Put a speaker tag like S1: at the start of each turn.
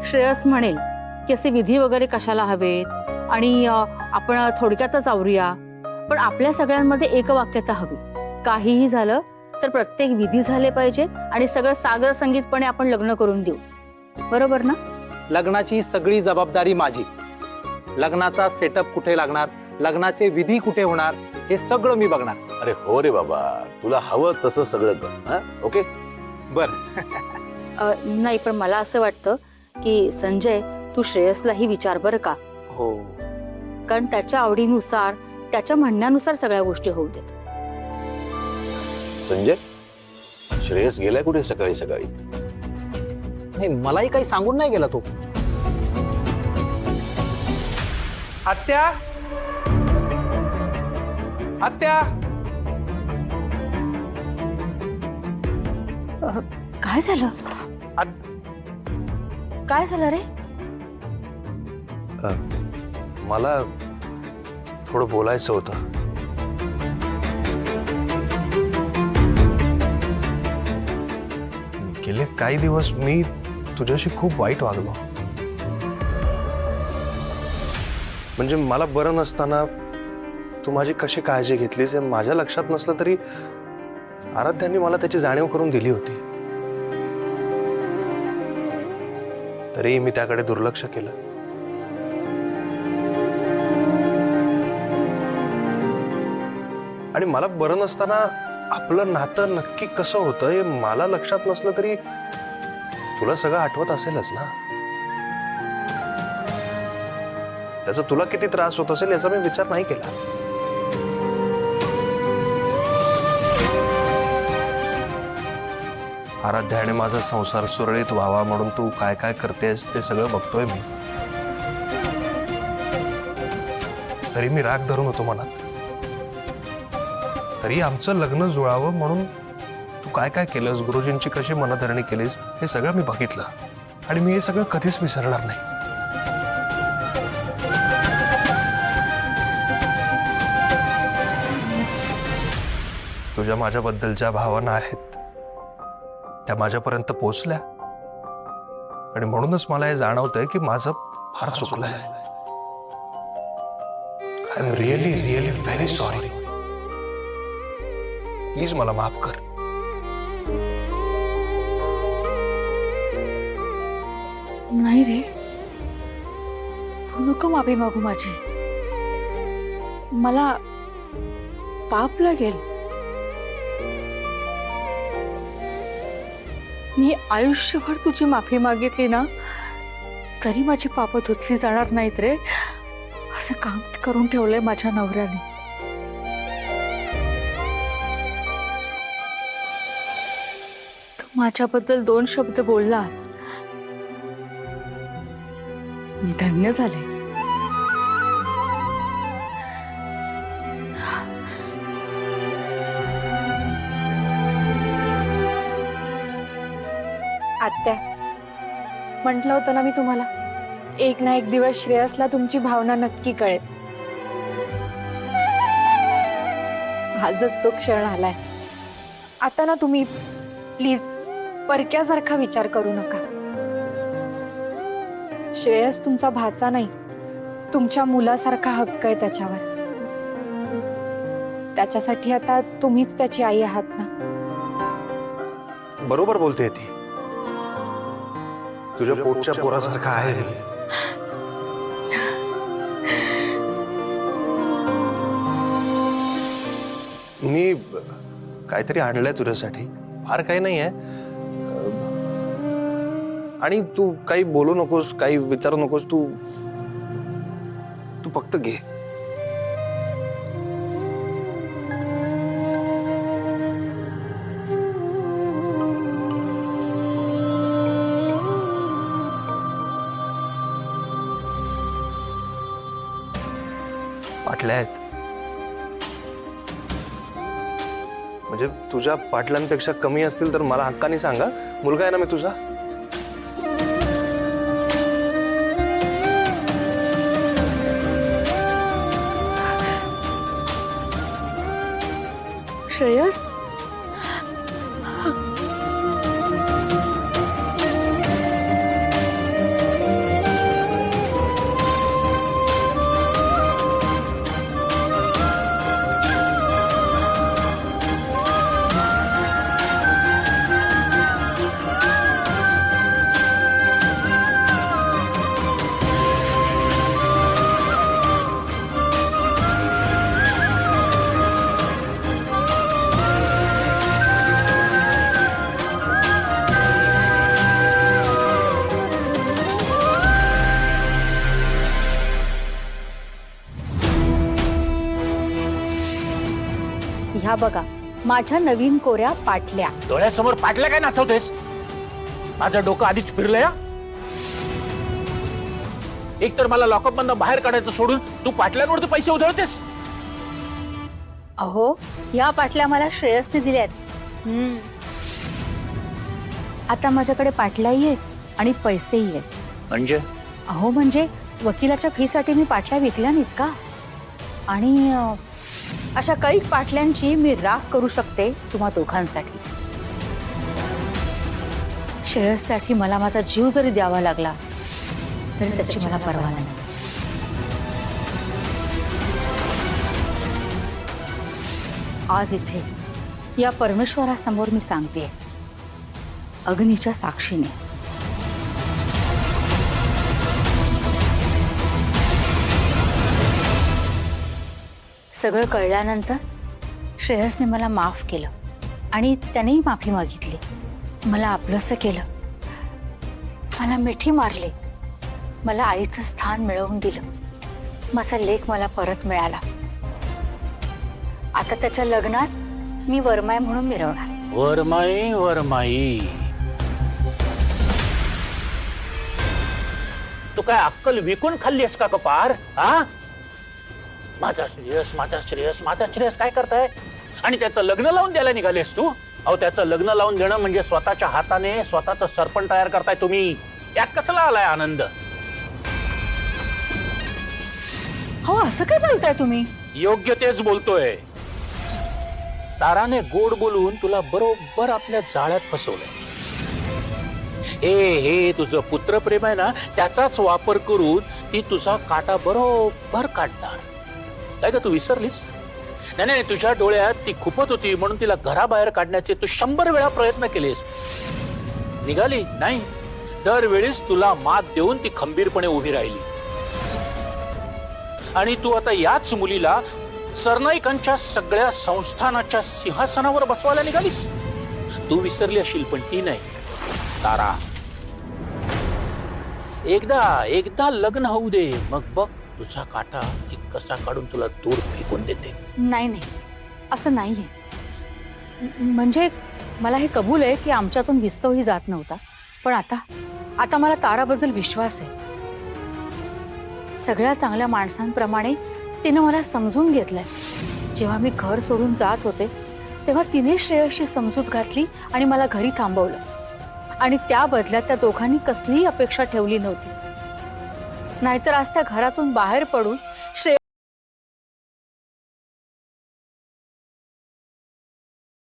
S1: श्रेयस म्हणेल की असे विधी वगैरे कशाला हवेत आणि आपण थोडक्यातच आवरूया, पण आपल्या सगळ्यांमध्ये एकवाक्यता हवी. काहीही झालं तर प्रत्येक विधी झाले पाहिजेत आणि सगळं सागर संगीतपणे आपण लग्न करून देऊ. बरोबर ना?
S2: लग्नाची सगळी जबाबदारी माझी. लग्नाचा सेटअप कुठे लागणार, लग्नाचे विधी कुठे होणार, हे सगळं मी बघणार.
S3: अरे हो रे बाबा, तुला हवं तसं सगळं कर. हा, ओके.
S2: बर.
S1: नाही, पण मला असं वाटतं की संजय, तू श्रेयसलाही विचार बरं का,
S2: हो.
S1: कारण त्याच्या आवडीनुसार, त्याच्या म्हणण्यानुसार सगळ्या गोष्टी होऊ देत.
S3: संजय, श्रेयस गेलाय कुठे सकाळी सकाळी?
S2: नाही, मलाही काही सांगून नाही गेला तो.
S4: आत्या, आत्या,
S1: काय झालं? काय झालं रे?
S5: मला थोडं बोलायचं होतं. गेले काही दिवस मी तुझ्याशी खूप वाईट वागलो. म्हणजे मला बरं नसताना तू माझी कशी काळजी घेतलीस हे माझ्या लक्षात नसलं तरी आराध्याने मला त्याची जाणीव करून दिली होती. तरी मी त्याकडे दुर्लक्ष केलं. आणि मला बरं नसताना आपलं नातं नक्की कसं होतं हे मला लक्षात नसलं तरी तुला सगळं आठवत असेलच ना. त्याचा तुला किती त्रास होत असेल याचा मी विचार नाही केला. आराध्या आणि माझा संसार सुरळीत व्हावा म्हणून तू काय काय करतेस ते सगळं बघतोय मी. तरी मी राग धरून होतो मनात. तरी आमचं लग्न जुळावं म्हणून तू काय काय केलंस, गुरुजींची कशी मनधरणी केलीस हे सगळं मी बघितलं. आणि मी हे सगळं कधीच विसरणार नाही. तुझ्या माझ्याबद्दल ज्या भावना आहेत त्या माझ्यापर्यंत पोहोचल्या आणि म्हणूनच मला हे जाणवतंय की माझं फार चुकलंय. I am really really very sorry. Please मला माफ कर.
S1: नाही रे, तू नको माफी मागू माझी. मला पाप लागेल. मी आयुष्यभर तुझी माफी मागितली ना तरी माझी पाप धुतली जाणार नाहीत रे. असं काम करून ठेवलंय माझ्या नवऱ्याने. तू माझ्याबद्दल 2 शब्द बोललास, मी धन्य झाले.
S6: आत्या, म्हटलं होतं ना मी तुम्हाला, एक ना एक दिवस श्रेयसला तुमची भावना नक्की कळेल. आजच तो क्षण आलाय. आता ना तुम्ही प्लीज परक्यासारखा विचार करू नका. श्रेयस तुमचा भाचा नाही, तुमच्या मुलासारखा हक्क आहे त्याच्यावर. त्याच्यासाठी आता तुम्हीच त्याची आई आहात ना.
S5: बरोबर बोलते ती. तुझ्या पोटच्या पोरासारखा आहे मी. मी काहीतरी आणलंय तुझ्यासाठी. फार काही नाही आहे. आणि तू काही बोलू नकोस, काही विचारू नकोस. तू फक्त घे. पाटल्या आहेत. म्हणजे तुझ्या पाटलांपेक्षा कमी असतील तर मला हक्काने सांगा. मुलगा आहे ना मी तुझा.
S1: श्रेयस, ह्या बघा माझ्या नवीन कोऱ्या पाटल्या.
S7: डोळ्यासमोर पाटल्या काय नाचवतेस? माझं डोकं आधीच फिरलंय हा. एक तर मला लॉकअप मधनं बाहेर काढायचं सोडून तू पाटल्यांवरती पैसे उधळतेस.
S1: अहो या पाटल्या मला श्रेयसने दिल्यात. आता माझ्याकडे पाटल्याही आहेत आणि पैसेही आहेत.
S7: म्हणजे
S1: अहो म्हणजे वकिलाच्या फीसाठी मी पाटल्या विकल्या नाहीत का? आणि अशा कैक पाटल्यांची मी राख करू शकते तुम्हा दोघांसाठी. श्रेयससाठी मला माझा जीव जरी द्यावा लागला तरी त्याची मला पर्वा नाही. आज इथे या परमेश्वरासमोर मी सांगते, अग्नीच्या साक्षीने, सगळं कळल्यानंतर श्रेयसने मला माफ केलं आणि त्यानेही माफी मागितली. मला आपलंसं केलं, मला मिठी मारली, मला आईचं स्थान मिळवून दिलं. माझा लेक मला परत मिळाला. आता त्याच्या लग्नात मी वरमाय म्हणून मिरवणार.
S7: वरमाई वरमाई, तू काय अक्कल विकून खाल्लीस का कपार? हा, माझा श्रेयस माझा श्रेयस माझा श्रेयस काय करताय? आणि त्याचं लग्न लावून द्यायला निघालेस तू? अहो त्याचं लग्न लावून देणं म्हणजे स्वतःच्या हाताने स्वतःचं सरपण तयार करताय तुम्ही. यात कसला आलाय आनंद?
S1: हो असं काय बोलताय तुम्ही?
S7: योग्य तेच बोलतोय. ताराने गोड बोलून तुला बरोबर आपल्या जाळ्यात फसवलंय. हे तुझं पुत्रप्रेम आहे ना, त्याचाच वापर करून ती तुझा काटा बरोबर काढणार. काय का तू विसरलीस? नाही, तुझ्या डोळ्यात ती खुपत होती म्हणून तिला घराबाहेर काढण्याचे तू 100 वेळा प्रयत्न केलेस. निघाली नाही. दरवेळीस तुला मात देऊन ती खंबीरपणे उभी राहिली. आणि तू आता याच मुलीला सरनाईकांच्या सगळ्या संस्थानाच्या सिंहासनावर बसवायला निघालीस. तू विसरली अशील पण ती नाही. तारा, एकदा लग्न होऊ दे, मग बघ तुझा काटा ती कसा काढून तुला दूर फेकून देते.
S1: नाही असं नाहीये. म्हणजे मला हे कबूल आहे की आमच्यातून विस्तवही जात नव्हता. पण आता मला ताराबद्दल विश्वास आहे. सगळ्या चांगल्या माणसांप्रमाणे तिनं मला समजून घेतलंय. जेव्हा मी घर सोडून जात होते तेव्हा तिने श्रेयसची समजूत घातली आणि मला घरी थांबवलं. आणि त्या बदल्यात त्या दोघांनी कसलीही अपेक्षा ठेवली नव्हती. नाहीतर आज त्या घरातून बाहेर पडून श्रेयस